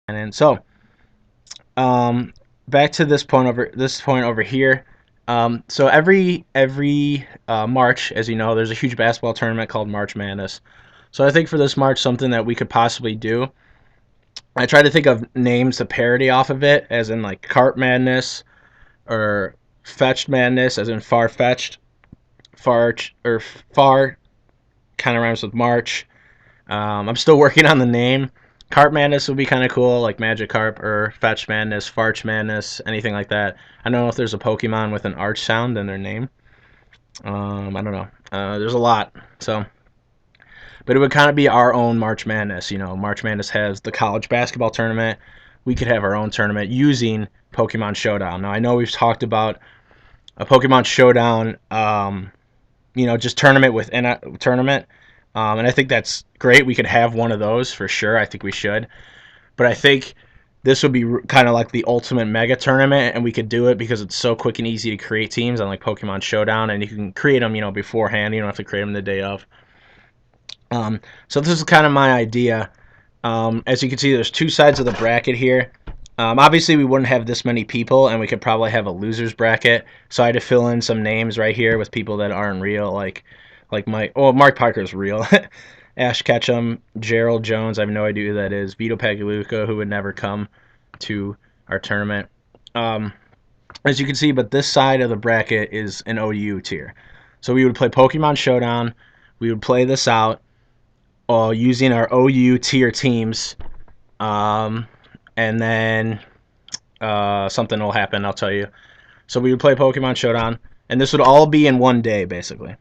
And so, back to this point over here. So every March, as you know, there's a huge basketball tournament called March Madness. So I think for this March, something that we could possibly do. I try to think of names to parody off of it, as in like Cart Madness or Fetched Madness, as in far fetched. Far kind of rhymes with March. I'm still working on the name. Carp Madness would be kind of cool, like Magic Carp or Fetch Madness, Farch Madness, anything like that. I don't know if there's a Pokemon with an arch sound in their name. I don't know. There's a lot. So, but it would kind of be our own March Madness. You know, March Madness has the college basketball tournament. We could have our own tournament using Pokemon Showdown. Now, I know we've talked about a Pokemon Showdown, just tournament within a tournament. And I think that's great. We could have one of those for sure. I think we should. But I think this would be kind of like the ultimate mega tournament, and we could do it because it's so quick and easy to create teams on like Pokemon Showdown, and you can create them, beforehand. You don't have to create them the day of. So this is kind of my idea. As you can see, there's two sides of the bracket here. Obviously, we wouldn't have this many people, and we could probably have a losers bracket. So I had to fill in some names right here with people that aren't real, like Mark Parker's real. Ash Ketchum, Gerald Jones, I have no idea who that is. Vito Pagliuca, who would never come to our tournament. As you can see, but this side of the bracket is an OU tier. So we would play Pokemon Showdown. We would play this out using our OU tier teams. And then something will happen, I'll tell you. So we would play Pokemon Showdown, and this would all be in one day, basically.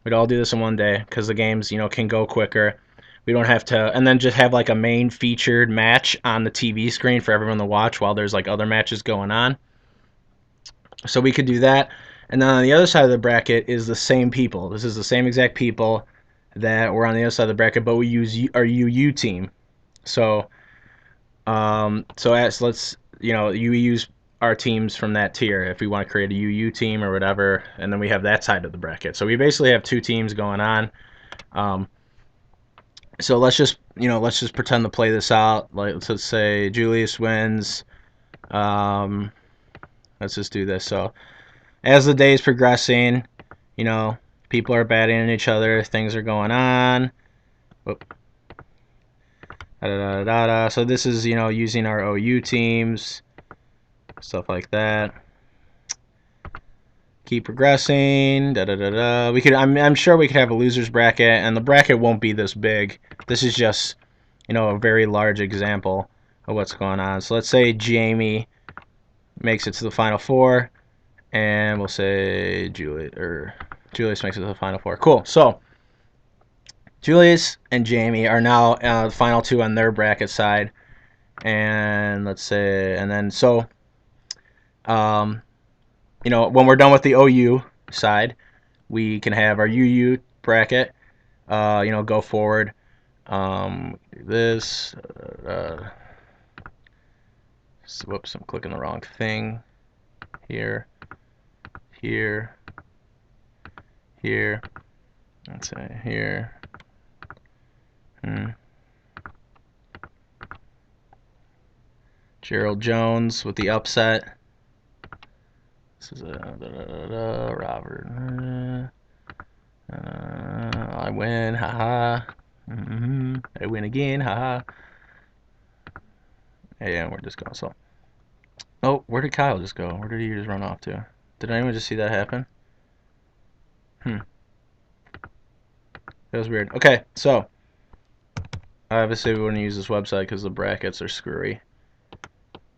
We'd all do this in one day because the games, can go quicker. We don't have to, and then just have like a main featured match on the TV screen for everyone to watch while there's like other matches going on. So we could do that. And then on the other side of the bracket is the same people. This is the same exact people that were on the other side of the bracket, but we use our UU team. So, let's, you use our teams from that tier if we want to create a UU team or whatever, and then we have that side of the bracket. So we basically have two teams going on. So let's just pretend to play this out. Like, let's say Julius wins. Let's just do this. So as the day is progressing, people are batting at each other, things are going on. Whoop. Da, da, da, da. So this is, using our OU teams, stuff like that. Keep progressing. Da, da, da, da. I'm sure we could have a losers bracket, and the bracket won't be this big. This is just, a very large example of what's going on. So let's say Jamie makes it to the Final Four, and we'll say Julius makes it to the Final Four. Cool. So Julius and Jamie are now the final two on their bracket side, and let's say, and then so, when we're done with the OU side, we can have our UU bracket, go forward. This, whoops, I'm clicking the wrong thing. Here, let's say here. Gerald Jones with the upset. This is Robert. I win, haha. I win again, haha. And we're just going. So, oh, where did Kyle just go? Where did he just run off to? Did anyone just see that happen? That was weird. Okay, so obviously we want to use this website because the brackets are screwy.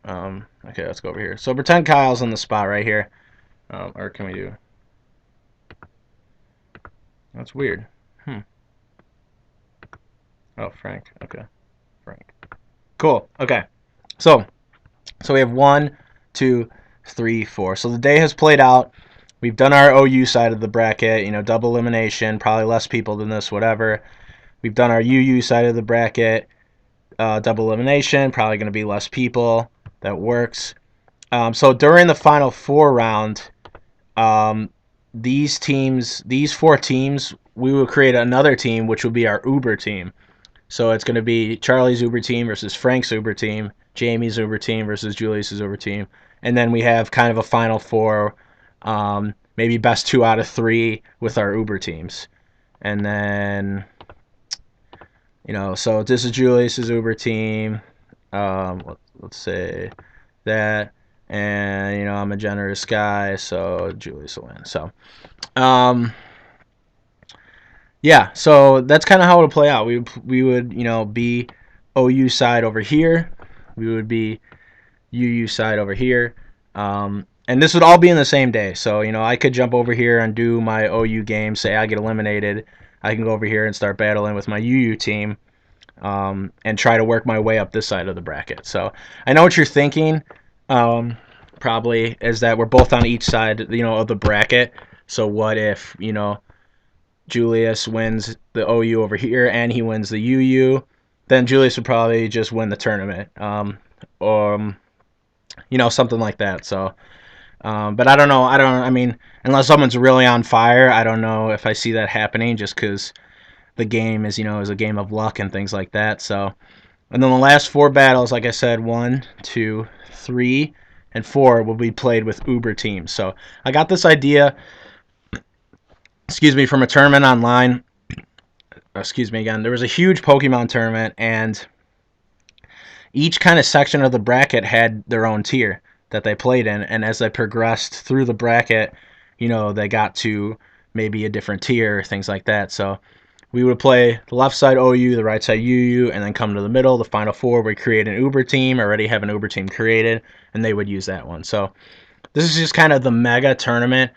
Okay, let's go over here. So pretend Kyle's on the spot right here. Or can we do? That's weird. Oh, Frank. Okay, Frank. Cool. Okay, so we have 1, 2, 3, 4. So the day has played out. We've done our OU side of the bracket. Double elimination. Probably less people than this. Whatever. We've done our UU side of the bracket. Double elimination. Probably going to be less people. That works. So during the Final Four round, these 4 teams, we will create another team, which will be our Uber team. So it's going to be Charlie's Uber team versus Frank's Uber team, Jamie's Uber team versus Julius's Uber team, and then we have kind of a final four, maybe best 2 out of 3 with our Uber teams, and then so this is Julius's Uber team. Let's say that, and I'm a generous guy, so Julius will win. So, yeah, so that's kind of how it'll play out. We would be OU side over here. We would be UU side over here. And this would all be in the same day. So, I could jump over here and do my OU game, say I get eliminated. I can go over here and start battling with my UU team, and try to work my way up this side of the bracket. So I know what you're thinking, probably, is that we're both on each side, of the bracket. So what if, Julius wins the OU over here and he wins the UU? Then Julius would probably just win the tournament, or something like that. So, but I don't know. I mean, unless someone's really on fire, I don't know if I see that happening. Just because the game is a game of luck and things like that. So, and then the last 4 battles, like I said, 1, 2, 3, and 4 will be played with Uber teams. So I got this idea, from a tournament online. Excuse me again. There was a huge Pokemon tournament, and each kind of section of the bracket had their own tier that they played in, and as they progressed through the bracket, they got to maybe a different tier, things like that. So we would play the left side OU, the right side UU, and then come to the middle, the final 4. We create an Uber team, already have an Uber team created, and they would use that one. So this is just kind of the mega tournament.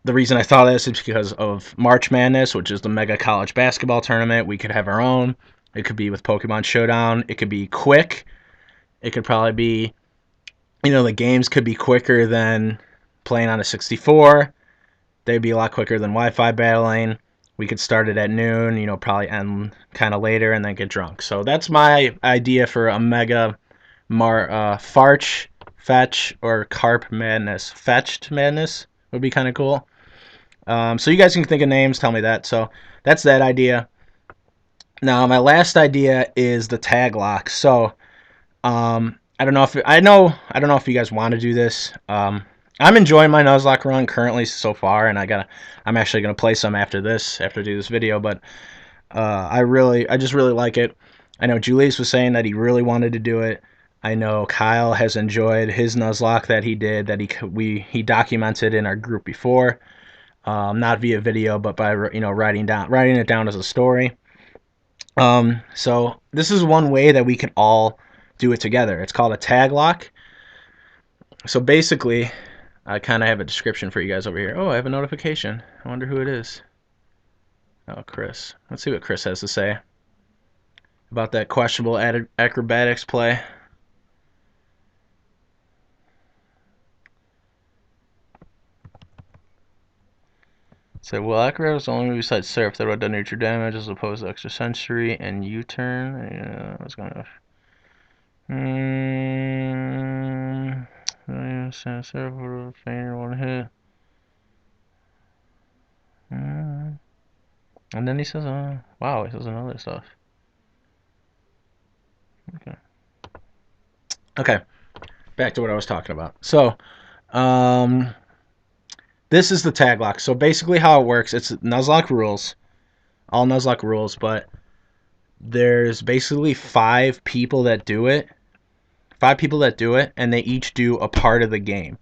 The reason I thought of this is because of March Madness, which is the mega college basketball tournament. We could have our own. It could be with Pokemon Showdown. It could be quick. It could probably be, the games could be quicker than playing on a 64. They'd be a lot quicker than Wi-Fi battling. We could start it at noon, probably end kind of later and then get drunk. So that's my idea for a mega Farch, Fetch, or Carp Madness. Fetched Madness would be kind of cool. So you guys can think of names, tell me that. So that's that idea. Now my last idea is the tag lock. So I don't know if you guys want to do this. I'm enjoying my Nuzlocke run currently so far, and I'm actually gonna play some after I do this video. But I just really like it. I know Julius was saying that he really wanted to do it. I know Kyle has enjoyed his Nuzlocke that he did, that he documented in our group before, not via video, but by writing it down as a story. So this is one way that we can all do it together. It's called a tag lock. So basically, I kind of have a description for you guys over here. Oh, I have a notification. I wonder who it is. Oh, Chris. Let's see what Chris has to say about that questionable acrobatics play. So, well, acrobatics only move besides surf that would have done neutral damage as opposed to extra sensory and U-turn. Yeah, I was gonna. Surf would have fainted 1 hit. And then he says, wow, he says another stuff. Okay, back to what I was talking about. So, this is the tag lock. So basically how it works, it's Nuzlocke rules, all Nuzlocke rules, but there's basically 5 people that do it. 5 people that do it, and they each do a part of the game.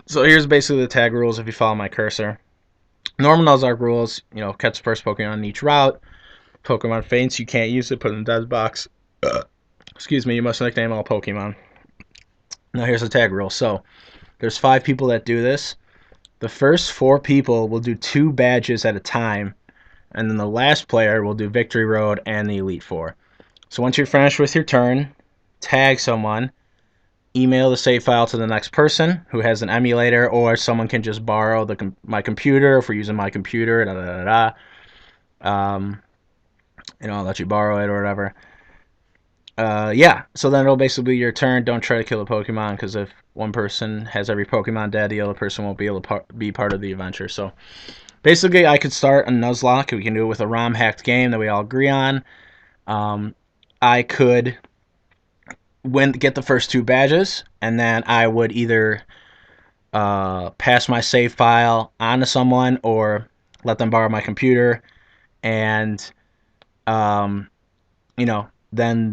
So here's basically the tag rules if you follow my cursor. Normal Nuzlocke rules, catch the first Pokemon on each route. Pokemon faints, you can't use it, put it in the dead box. Excuse me, you must nickname all Pokemon. Now here's the tag rule. So there's 5 people that do this. The first 4 people will do 2 badges at a time, and then the last player will do Victory Road and the Elite Four. So once you're finished with your turn, tag someone, email the save file to the next person who has an emulator, or someone can just borrow my computer if we're using my computer. I'll let you borrow it or whatever. Yeah, so then it'll basically be your turn. Don't try to kill a Pokemon, because if one person has every Pokemon dead, the other person won't be able to be part of the adventure. So basically, I could start a Nuzlocke. We can do it with a ROM hacked game that we all agree on. I could get the first 2 badges, and then I would either pass my save file on to someone or let them borrow my computer, and then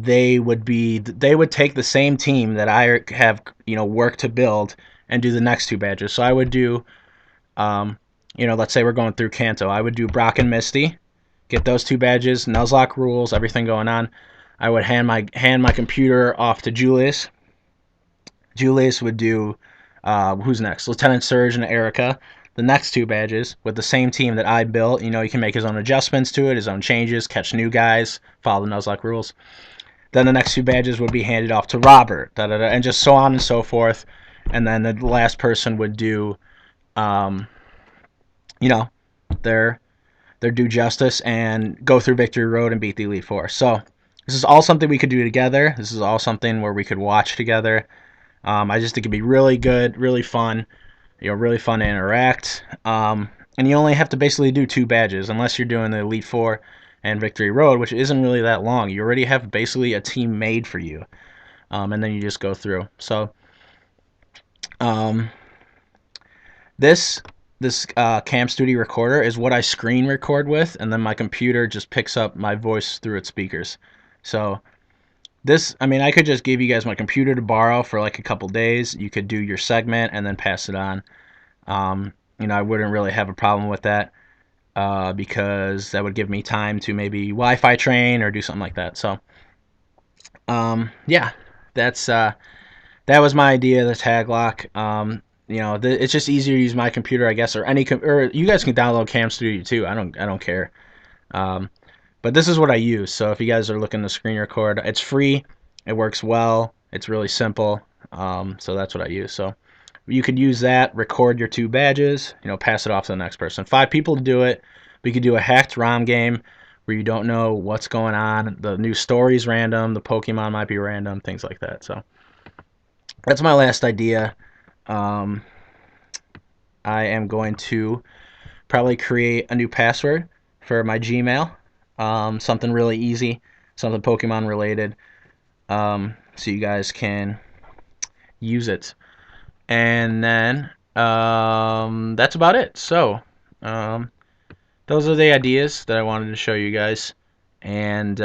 they would take the same team that I have worked to build and do the next 2 badges. So I would do let's say we're going through Kanto. I would do Brock and Misty, get those 2 badges, Nuzlocke rules, everything going on. I would hand my computer off to Julius. Julius would do who's next? Lieutenant Surge and Erica. The next 2 badges with the same team that I built. He can make his own adjustments to it, his own changes, catch new guys, follow the Nuzlocke rules. Then the next 2 badges would be handed off to Robert, and just so on and so forth. And then the last person would do, their due justice and go through Victory Road and beat the Elite Four. So this is all something we could do together. This is all something where we could watch together. I just think it'd be really good, really fun, really fun to interact. And you only have to basically do 2 badges, unless you're doing the Elite Four and Victory Road, which isn't really that long. You already have basically a team made for you, and then you just go through. So this Cam Studio recorder is what I screen record with, and then my computer just picks up my voice through its speakers. So I could just give you guys my computer to borrow for like a couple days. You could do your segment and then pass it on. I wouldn't really have a problem with that because that would give me time to maybe Wi-Fi train or do something like that. So, yeah, that was my idea of the tag lock. It's just easier to use my computer, I guess, or or you guys can download Cam Studio too. I don't care. But this is what I use. So if you guys are looking to screen record, it's free. It works well. It's really simple. So that's what I use. So you could use that, record your 2 badges, pass it off to the next person. 5 people to do it. We could do a hacked ROM game where you don't know what's going on. The new story's random. The Pokemon might be random, things like that. So that's my last idea. I am going to probably create a new password for my Gmail. Something really easy, something Pokemon related, so you guys can use it. And then that's about it. So those are the ideas that I wanted to show you guys. And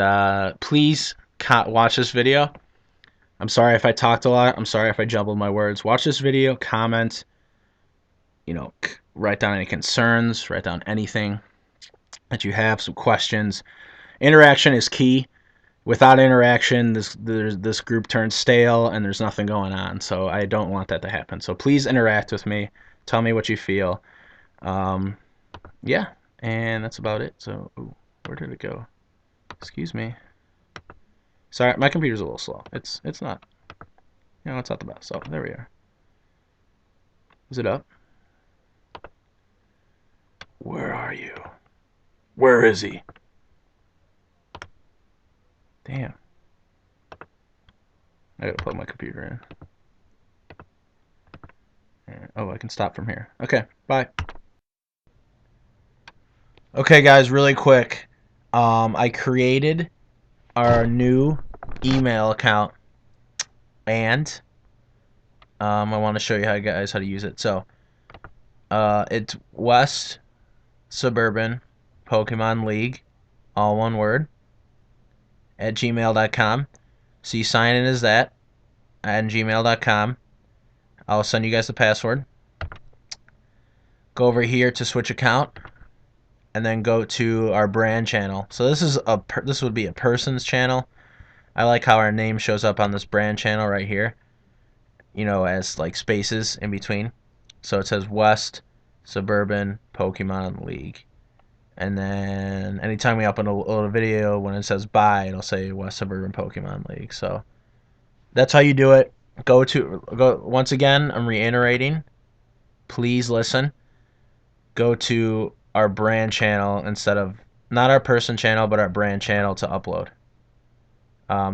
please watch this video. I'm sorry if I talked a lot. I'm sorry if I jumbled my words. Watch this video, comment, write down any concerns, write down anything that you have, some questions. Interaction is key. Without interaction, this group turns stale and there's nothing going on. So I don't want that to happen. So please interact with me. Tell me what you feel. Yeah, and that's about it. So, where did it go? Excuse me. Sorry, my computer's a little slow. It's not, it's not the best. So there we are. Is it up? Where are you? Where is he? Damn. I gotta plug my computer in. Oh, I can stop from here. Okay, bye. Okay, guys, really quick. I created our new email account, and I want to show you guys how to use it. So, it's West Suburban Pokemon League, all one word, at gmail.com. So you sign in as that at gmail.com. I'll send you guys the password. Go over here to switch account, and then go to our brand channel. So this would be a person's channel. I like how our name shows up on this brand channel right here, as like spaces in between. So it says West Suburban Pokemon League. And then anytime we upload a video, when it says bye, it'll say West Suburban Pokemon League. So that's how you do it. Go once again, I'm reiterating. Please listen. Go to our brand channel instead of, not our person channel, but our brand channel to upload.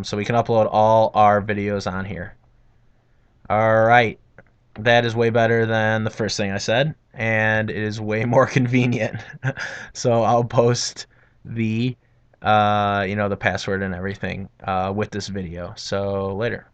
So we can upload all our videos on here. Alright. That is way better than the first thing I said, and it is way more convenient. So I'll post the the password and everything with this video. So later.